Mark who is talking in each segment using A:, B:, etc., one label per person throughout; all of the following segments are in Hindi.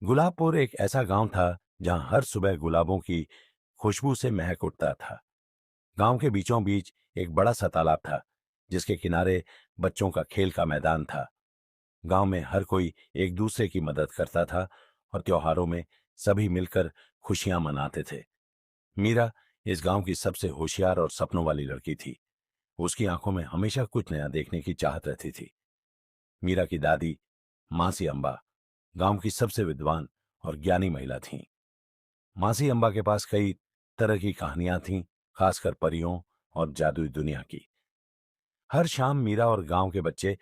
A: गुलाबपुर एक ऐसा गांव था जहां हर सुबह गुलाबों की खुशबू से महक उठता था। गांव के बीचों बीच एक बड़ा सा तालाब था, जिसके किनारे बच्चों का खेल का मैदान था। गांव में हर कोई एक दूसरे की मदद करता था और त्योहारों में सभी मिलकर खुशियां मनाते थे। मीरा इस गांव की सबसे होशियार और सपनों वाली लड़की थी। उसकी आंखों में हमेशा कुछ नया देखने की चाहत रहती थी। मीरा की दादी मासी अम्बा गांव की सबसे विद्वान और ज्ञानी महिला थीं। मासी अम्बा के पास कई तरह की कहानियां थीं, खासकर परियों और जादुई दुनिया की। हर शाम मीरा और गांव के बच्चे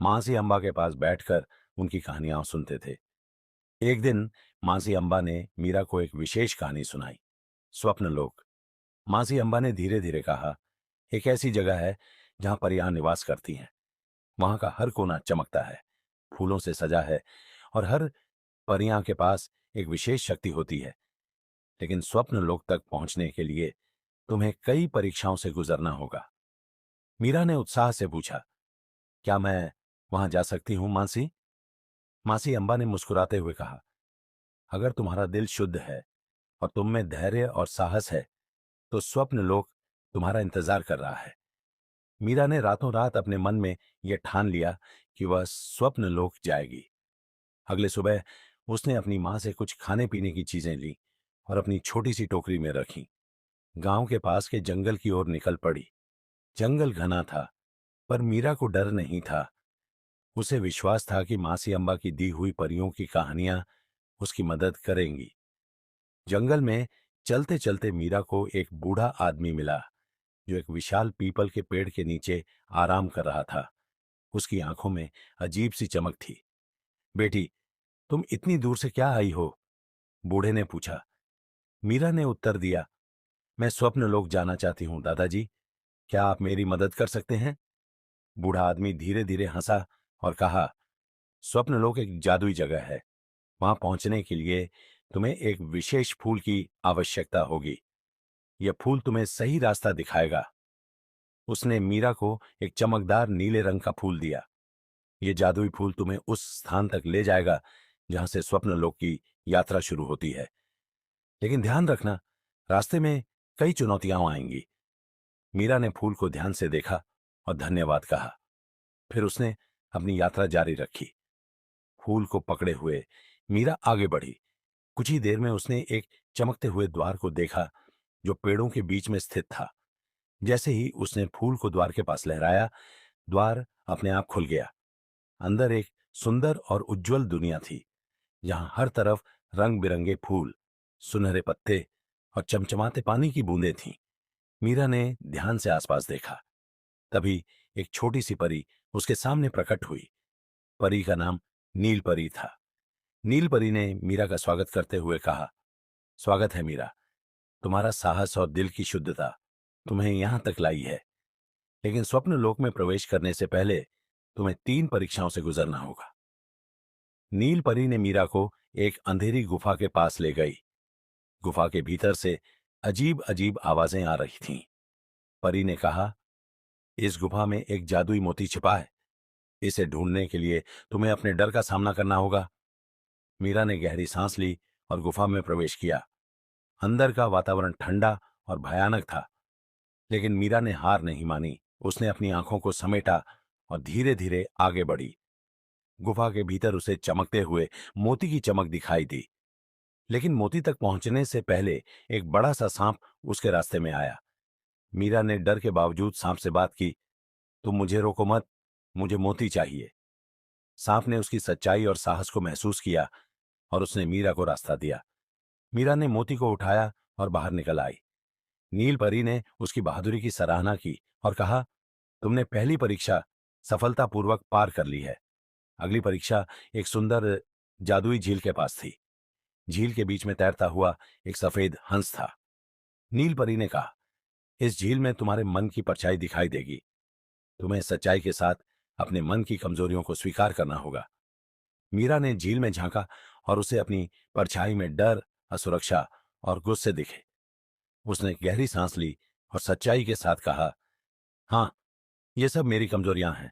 A: मासी अम्बा के पास बैठकर उनकी कहानियां सुनते थे। एक दिन मासी अम्बा ने मीरा को एक विशेष कहानी सुनाई, स्वप्न लोक। मासी अम्बा ने धीरे धीरे कहा, एक ऐसी जगह है जहां परियां निवास करती हैं। वहां का हर कोना चमकता है, फूलों से सजा है, और हर परियां के पास एक विशेष शक्ति होती है। लेकिन स्वप्न लोक तक पहुंचने के लिए तुम्हें कई परीक्षाओं से गुजरना होगा। मीरा ने उत्साह से पूछा, क्या मैं वहां जा सकती हूं मासी? मासी अम्बा ने मुस्कुराते हुए कहा, अगर तुम्हारा दिल शुद्ध है और तुम में धैर्य और साहस है, तो स्वप्न लोक तुम्हारा इंतजार कर रहा है। मीरा ने रातों रात अपने मन में यह ठान लिया कि वह स्वप्न लोक जाएगी। अगले सुबह उसने अपनी मां से कुछ खाने पीने की चीजें ली और अपनी छोटी सी टोकरी में रखी। गांव के पास के जंगल की ओर निकल पड़ी। जंगल घना था, पर मीरा को डर नहीं था। उसे विश्वास था कि मासी अम्बा की दी हुई परियों की कहानियां उसकी मदद करेंगी। जंगल में चलते चलते मीरा को एक बूढ़ा आदमी मिला, जो एक विशाल पीपल के पेड़ के नीचे आराम कर रहा था। उसकी आंखों में अजीब सी चमक थी। बेटी, तुम इतनी दूर से क्या आई हो? बूढ़े ने पूछा। मीरा ने उत्तर दिया, मैं स्वप्न लोक जाना चाहती हूं दादाजी। क्या आप मेरी मदद कर सकते हैं? बूढ़ा आदमी धीरे धीरे हंसा और कहा, स्वप्नलोक एक जादुई जगह है। वहां पहुंचने के लिए तुम्हें एक विशेष फूल की आवश्यकता होगी। यह फूल तुम्हें सही रास्ता दिखाएगा। उसने मीरा को एक चमकदार नीले रंग का फूल दिया। यह जादुई फूल तुम्हें उस स्थान तक ले जाएगा जहां से स्वप्नलोक की यात्रा शुरू होती है। लेकिन ध्यान रखना, रास्ते में कई चुनौतियां आएंगी। मीरा ने फूल को ध्यान से देखा और धन्यवाद कहा। फिर उसने अपनी यात्रा जारी रखी। फूल को पकड़े हुए मीरा आगे बढ़ी। कुछ ही देर में उसने एक चमकते हुए द्वार को देखा, जो पेड़ों के बीच में स्थित था। जैसे ही उसने फूल को द्वार के पास लहराया, द्वार अपने आप खुल गया। अंदर एक सुंदर और उज्जवल दुनिया थी, जहां हर तरफ रंग बिरंगे फूल, सुनहरे पत्ते और चमचमाते पानी की बूंदें थीं। मीरा ने ध्यान से आसपास देखा। तभी एक छोटी सी परी उसके सामने प्रकट हुई। परी का नाम नील परी था। नील परी ने मीरा का स्वागत करते हुए कहा, स्वागत है मीरा। तुम्हारा साहस और दिल की शुद्धता तुम्हें यहां तक लाई है। लेकिन स्वप्न लोक में प्रवेश करने से पहले तुम्हें 3 परीक्षाओं से गुजरना होगा। नील परी ने मीरा को एक अंधेरी गुफा के पास ले गई। गुफा के भीतर से अजीब अजीब आवाजें आ रही थीं। परी ने कहा, इस गुफा में एक जादुई मोती छिपा है। इसे ढूंढने के लिए तुम्हें अपने डर का सामना करना होगा। मीरा ने गहरी सांस ली और गुफा में प्रवेश किया। अंदर का वातावरण ठंडा और भयानक था, लेकिन मीरा ने हार नहीं मानी। उसने अपनी आंखों को समेटा और धीरे धीरे आगे बढ़ी। गुफा के भीतर उसे चमकते हुए मोती की चमक दिखाई दी। लेकिन मोती तक पहुंचने से पहले एक बड़ा सा सांप उसके रास्ते में आया। मीरा ने डर के बावजूद सांप से बात की, तुम मुझे रोको मत, मुझे मोती चाहिए। सांप ने उसकी सच्चाई और साहस को महसूस किया और उसने मीरा को रास्ता दिया। मीरा ने मोती को उठाया और बाहर निकल आई। नील परी ने उसकी बहादुरी की सराहना की और कहा, तुमने पहली परीक्षा सफलतापूर्वक पार कर ली है। अगली परीक्षा एक सुंदर जादुई झील के पास थी। झील के बीच में तैरता हुआ एक सफेद हंस था। नील परी ने कहा, इस झील में तुम्हारे मन की परछाई दिखाई देगी। तुम्हें सच्चाई के साथ अपने मन की कमजोरियों को स्वीकार करना होगा। मीरा ने झील में झांका और उसे अपनी परछाई में डर, असुरक्षा और गुस्से दिखे। उसने गहरी सांस ली और सच्चाई के साथ कहा, हाँ, ये सब मेरी कमजोरियां हैं,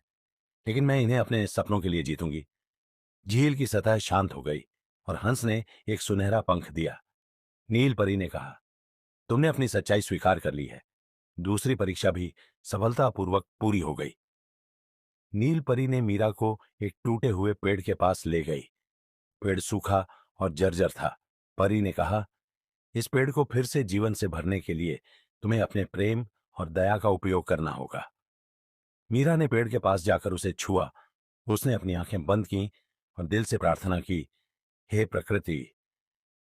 A: लेकिन मैं इन्हें अपने सपनों के लिए जीतूंगी। झील की सतह शांत हो गई और हंस ने एक सुनहरा पंख दिया। नील परी ने कहा, तुमने अपनी सच्चाई स्वीकार कर ली है। दूसरी परीक्षा भी सफलतापूर्वक पूरी हो गई। नील परी ने मीरा को एक टूटे हुए पेड़ के पास ले गई। पेड़ सूखा और जर्जर था। परी ने कहा, इस पेड़ को फिर से जीवन से भरने के लिए तुम्हें अपने प्रेम और दया का उपयोग करना होगा। मीरा ने पेड़ के पास जाकर उसे छुआ। उसने अपनी आंखें बंद की और दिल से प्रार्थना की, हे प्रकृति,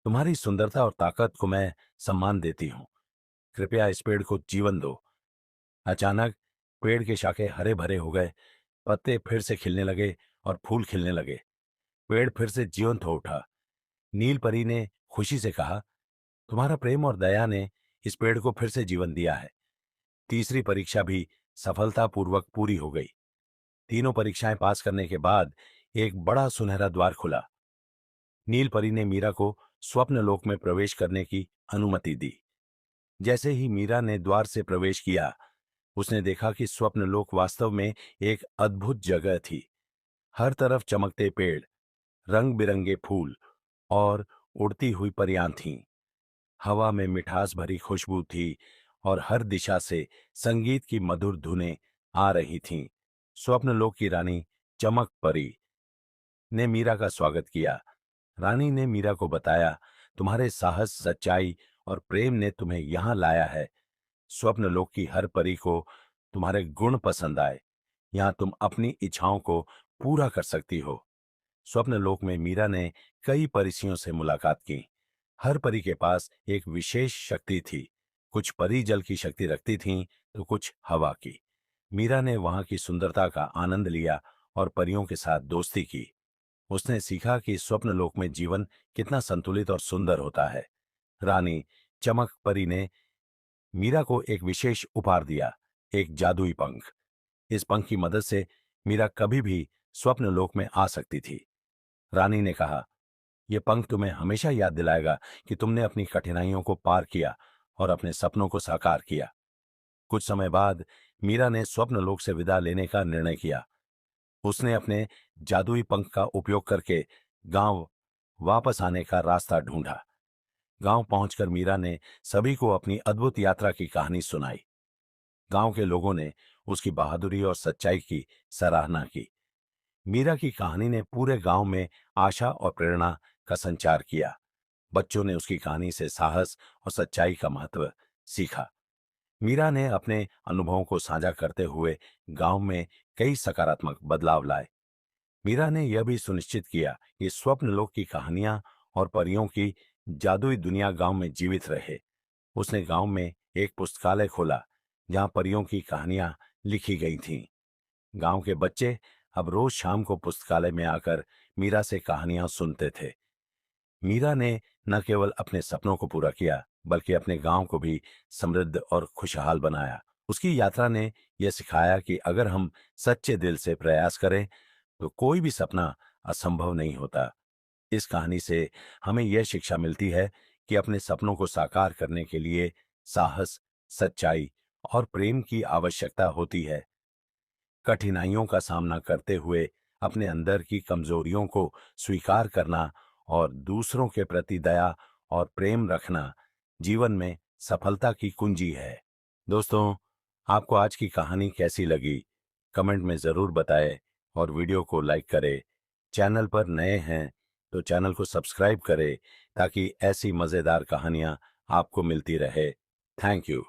A: तुम्हारी सुंदरता और ताकत को मैं सम्मान देती हूं। कृपया इस पेड़ को जीवन दो। अचानक पेड़ के शाखे हरे भरे हो गए। पत्ते फिर से खिलने लगे और फूल खिलने लगे। पेड़ फिर से जीवंत हो उठा। नील परी ने खुशी से कहा, तुम्हारा प्रेम और दया ने इस पेड़ को फिर से जीवन दिया है। तीसरी परीक्षा भी सफलतापूर्वक पूरी हो गई। तीनों परीक्षाएं पास करने के बाद एक बड़ा सुनहरा द्वार खुला। नील परी ने मीरा को स्वप्न लोक में प्रवेश करने की अनुमति दी। जैसे ही मीरा ने द्वार से प्रवेश किया, उसने देखा कि स्वप्न लोक वास्तव में एक अद्भुत जगह थी। हर तरफ चमकते पेड़, रंग बिरंगे फूल और उड़ती हुई परियां थीं। हवा में मिठास भरी खुशबू थी और हर दिशा से संगीत की मधुर धुनें आ रही थीं। स्वप्नलोक की रानी चमक परी ने मीरा का स्वागत किया। रानी ने मीरा को बताया, तुम्हारे साहस, सच्चाई और प्रेम ने तुम्हें यहां लाया है। स्वप्नलोक की हर परी को तुम्हारे गुण पसंद आए। यहां तुम अपनी इच्छाओं को पूरा कर सकती हो। स्वप्नलोक में मीरा ने कई परियों से मुलाकात की। हर परी के पास एक विशेष शक्ति थी। कुछ परी जल की शक्ति रखती थीं तो कुछ हवा की। मीरा ने वहां की सुंदरता का आनंद लिया और परियों के साथ दोस्ती की। उसने सीखा कि स्वप्नलोक में जीवन कितना संतुलित और सुंदर होता है। रानी चमक परी ने मीरा को एक विशेष उपहार दिया, एक जादुई पंख। इस पंख की मदद से मीरा कभी भी स्वप्नलोक में आ सकती थी। रानी ने कहा, यह पंख तुम्हें हमेशा याद दिलाएगा कि तुमने अपनी कठिनाइयों को पार किया और अपने सपनों को साकार किया। कुछ समय बाद मीरा ने स्वप्नलोक से विदा लेने का निर्णय किया। उसने अपने जादुई पंख का उपयोग करके गांव वापस आने का रास्ता ढूंढा। गांव पहुंचकर मीरा ने सभी को अपनी अद्भुत यात्रा की कहानी सुनाई। गांव के लोगों ने उसकी बहादुरी और सच्चाई की सराहना की। मीरा की कहानी ने पूरे गांव में आशा और प्रेरणा का संचार किया। बच्चों ने उसकी कहानी से साहस और सच्चाई का महत्व सीखा। मीरा ने अपने अनुभवों को साझा करते हुए गांव में कई सकारात्मक बदलाव लाए। मीरा ने यह भी सुनिश्चित किया कि स्वप्नलोक की कहानियां और परियों की जादुई दुनिया गांव में जीवित रहे। उसने गांव में एक पुस्तकालय खोला जहां परियों की कहानियां लिखी गई थीं। गांव के बच्चे अब रोज शाम को पुस्तकालय में आकर मीरा से कहानियां सुनते थे। मीरा ने न केवल अपने सपनों को पूरा किया, बल्कि अपने गांव को भी समृद्ध और खुशहाल बनाया। उसकी यात्रा ने यह सिखाया कि अगर हम सच्चे दिल से प्रयास करें तो कोई भी सपना असंभव नहीं होता। इस कहानी से हमें यह शिक्षा मिलती है कि अपने सपनों को साकार करने के लिए साहस, सच्चाई और प्रेम की आवश्यकता होती है। कठिनाइयों का सामना करते हुए अपने अंदर की कमजोरियों को स्वीकार करना और दूसरों के प्रति दया और प्रेम रखना जीवन में सफलता की कुंजी है। दोस्तों, आपको आज की कहानी कैसी लगी? कमेंट में जरूर बताएं और वीडियो को लाइक करें। चैनल पर नए हैं तो चैनल को सब्सक्राइब करें ताकि ऐसी मजेदार कहानियां आपको मिलती रहे। Thank you.